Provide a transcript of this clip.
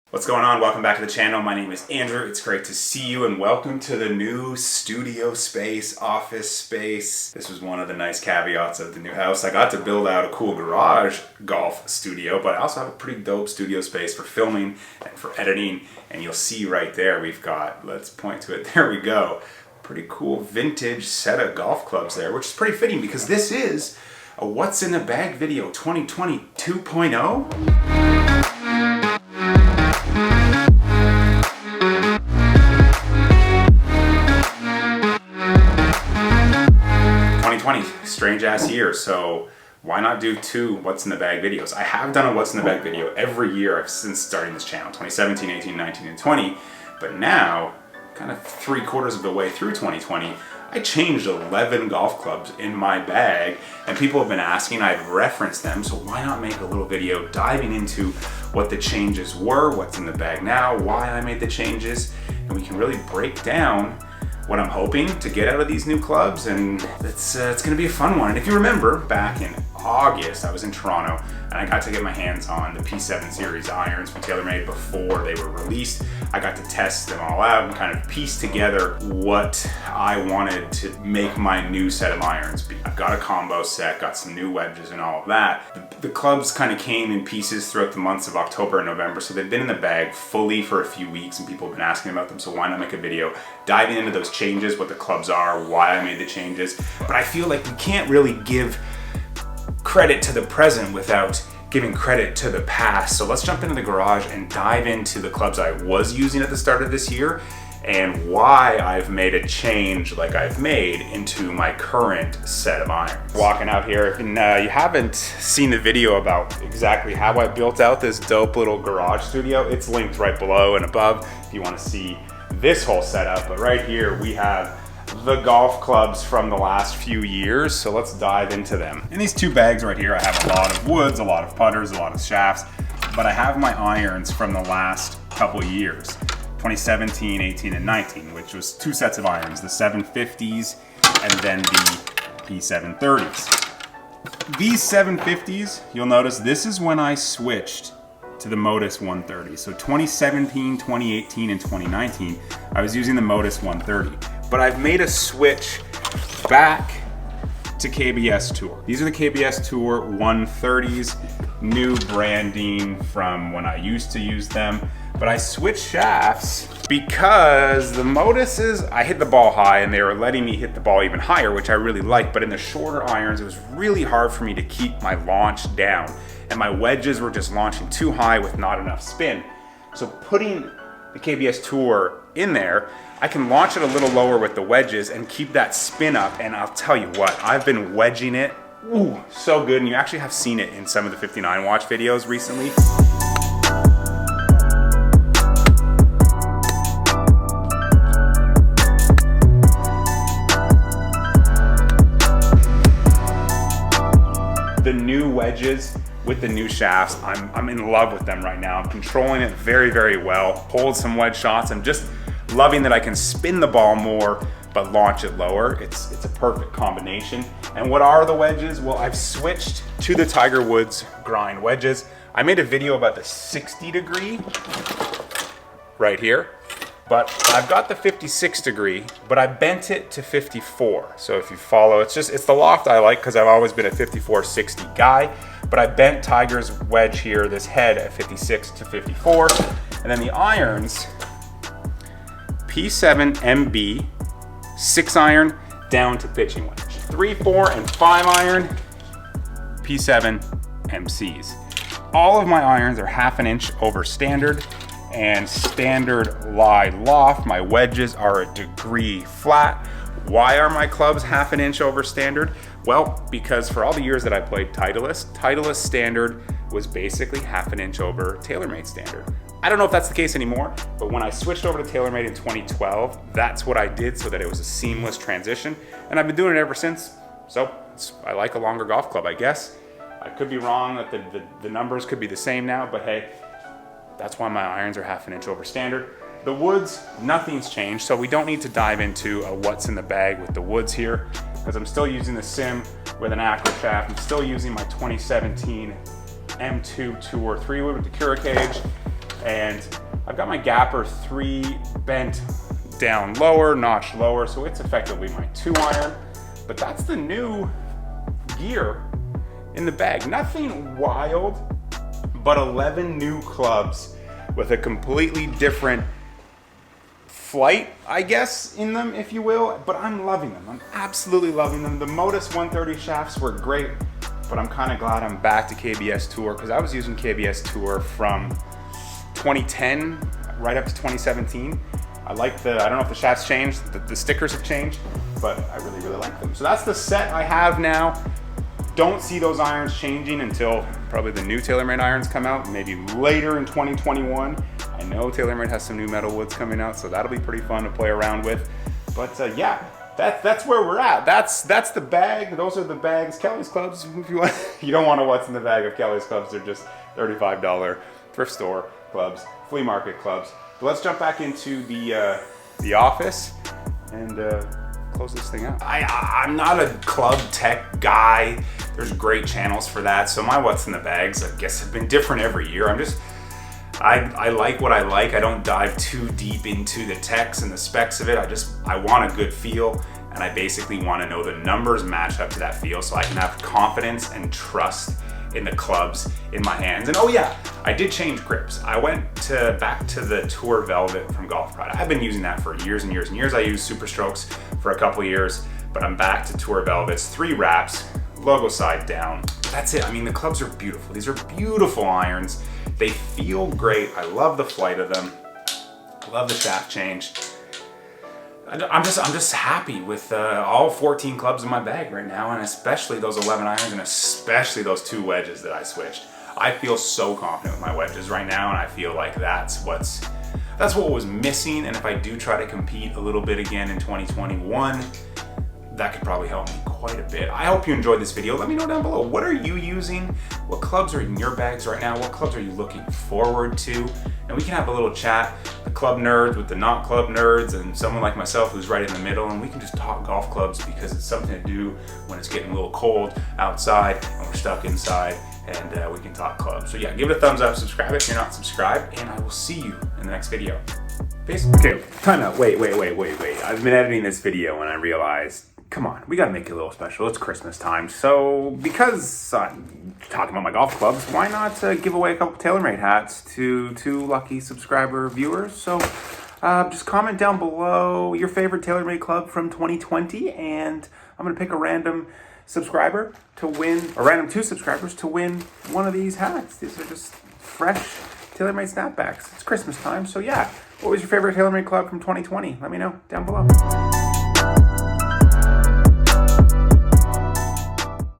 What's going on? Welcome back to the channel. My name is Andrew. It's great to see you and welcome to the new studio space, office space. This was one of the nice caveats of the new house. I got to build out a cool garage golf studio, but I also have a pretty dope studio space for filming and for editing. And you'll see right there, we've got, let's point to it, there we go. Pretty cool vintage set of golf clubs there, which is pretty fitting because this is a What's in the Bag video 2020 2.0. 2020, strange ass year, so why not do two What's in the Bag videos? I have done a What's in the Bag video every year since starting this channel, 2017, 18, 19, and 20, but now, kind of 3/4 of the way through 2020, I changed 11 golf clubs in my bag, and people have been asking, I've referenced them, so why not make a little video diving into what the changes were, what's in the bag now, why I made the changes, and we can really break down what I'm hoping to get out of these new clubs, and it's gonna be a fun one. And if you remember, back in August, I was in Toronto, and I got to get my hands on the P7 series irons from TaylorMade before they were released. I got to test them all out and kind of piece together what I wanted to make my new set of irons be. I've got a combo set, got some new wedges and all of that. The clubs kind of came in pieces throughout the months of October and November, so they've been in the bag fully for a few weeks, and people have been asking about them, so why not make a video diving into those changes, what the clubs are, why I made the changes. But I feel like we can't really give credit to the present without giving credit to the past. So let's jump into the garage and dive into the clubs I was using at the start of this year and why I've made a change like I've made into my current set of irons. Walking out here, and you haven't seen the video about exactly how I built out this dope little garage studio, it's linked right below and above if you want to see this whole setup. But right here we have the golf clubs from the last few years, so let's dive into them. In these two bags right here, I have a lot of woods, a lot of putters, a lot of shafts, but I have my irons from the last couple years, 2017, 18, and 19, which was two sets of irons, the 750s and then the P730s. These 750s, you'll notice this is when I switched to the Modus 130. So 2017, 2018, and 2019, I was using the Modus 130. But I've made a switch back to KBS Tour. These are the KBS Tour 130s, new branding from when I used to use them. But I switched shafts because the Moduses, I hit the ball high and they were letting me hit the ball even higher, which I really like. But in the shorter irons, it was really hard for me to keep my launch down. And my wedges were just launching too high with not enough spin. So putting the KBS Tour in there, I can launch it a little lower with the wedges and keep that spin up. And I'll tell you what, I've been wedging it, ooh, so good. And you actually have seen it in some of the 59 watch videos recently. The new wedges with the new shafts, I'm in love with them right now. I'm controlling it very, very well. Pulled some wedge shots. I'm just loving that I can spin the ball more, but launch it lower. It's a perfect combination. And what are the wedges? Well, I've switched to the Tiger Woods grind wedges. I made a video about the 60 degree right here, but I've got the 56 degree, but I bent it to 54. So if you follow, it's the loft I like because I've always been a 54-60 guy, but I bent Tiger's wedge here, this head at 56 to 54. And then the irons, P7 MB, 6 iron down to pitching wedge. 3, 4, and 5 iron, P7 MCs. All of my irons are 1/2 inch over standard and standard lie loft. My wedges are a degree flat. Why are my clubs 1/2 inch over standard? Well, because for all the years that I played Titleist standard was basically 1/2 inch over TaylorMade standard. I don't know if that's the case anymore, but when I switched over to TaylorMade in 2012, that's what I did so that it was a seamless transition, and I've been doing it ever since. So I like a longer golf club, I guess. I could be wrong, that the numbers could be the same now, but hey, that's why my irons are 1/2 inch over standard. The woods, nothing's changed, so we don't need to dive into a what's in the bag with the woods here, because I'm still using the Sim with an acro shaft. I'm still using my 2017 M2 2 or 3 wood with the Cura cage. And I've got my Gapper 3 bent down lower, notched lower, so it's effectively my 2-iron. But that's the new gear in the bag. Nothing wild, but 11 new clubs with a completely different flight, I guess, in them, if you will. But I'm loving them. I'm absolutely loving them. The Modus 130 shafts were great, but I'm kind of glad I'm back to KBS Tour, because I was using KBS Tour from 2010 right up to 2017. I like I don't know if the shafts changed, the stickers have changed, but I really, really like them. So that's the set I have now. Don't see those irons changing until probably the new TaylorMade irons come out, maybe later in 2021. I know TaylorMade has some new metal woods coming out, so that'll be pretty fun to play around with. But yeah, that's where we're at. That's the bag. Those are the bags. Kelly's clubs, if you want. You don't want to what's in the bag of Kelly's clubs. They're just $35 thrift store clubs, flea market clubs. But let's jump back into the office and close this thing out. I'm not a club tech guy. There's great channels for that. So my what's in the bags, I guess, have been different every year. I like what I like. I don't dive too deep into the techs and the specs of it. I want a good feel, and I basically want to know the numbers match up to that feel so I can have confidence and trust in the clubs in my hands. And oh yeah, I did change grips. I went back to the Tour Velvet from Golf Pride. I've been using that for years and years and years. I used Super Strokes for a couple of years, but I'm back to Tour Velvets, 3 wraps, logo side down. That's it. I mean, the clubs are beautiful. These are beautiful irons. They feel great. I love the flight of them. I love the shaft change. I'm just happy with all 14 clubs in my bag right now, and especially those 11 irons, and especially those 2 wedges that I switched. I feel so confident with my wedges right now, and I feel like that's what was missing. And if I do try to compete a little bit again in 2021, that could probably help me quite a bit. I hope you enjoyed this video. Let me know down below, what are you using? What clubs are in your bags right now? What clubs are you looking forward to? And we can have a little chat, the club nerds with the not club nerds, and someone like myself who's right in the middle, and we can just talk golf clubs, because it's something to do when it's getting a little cold outside and we're stuck inside, and we can talk clubs. So yeah, give it a thumbs up, subscribe if you're not subscribed, and I will see you in the next video. Peace. Okay, time out. Wait. I've been editing this video and I realized, come on, we gotta make it a little special. It's Christmas time. So because I'm talking about my golf clubs, why not give away a couple TaylorMade hats to 2 lucky subscriber viewers? So just comment down below your favorite TaylorMade club from 2020, and I'm gonna pick a random subscriber to win, or random 2 subscribers to win one of these hats. These are just fresh TaylorMade snapbacks. It's Christmas time, so yeah. What was your favorite TaylorMade club from 2020? Let me know down below.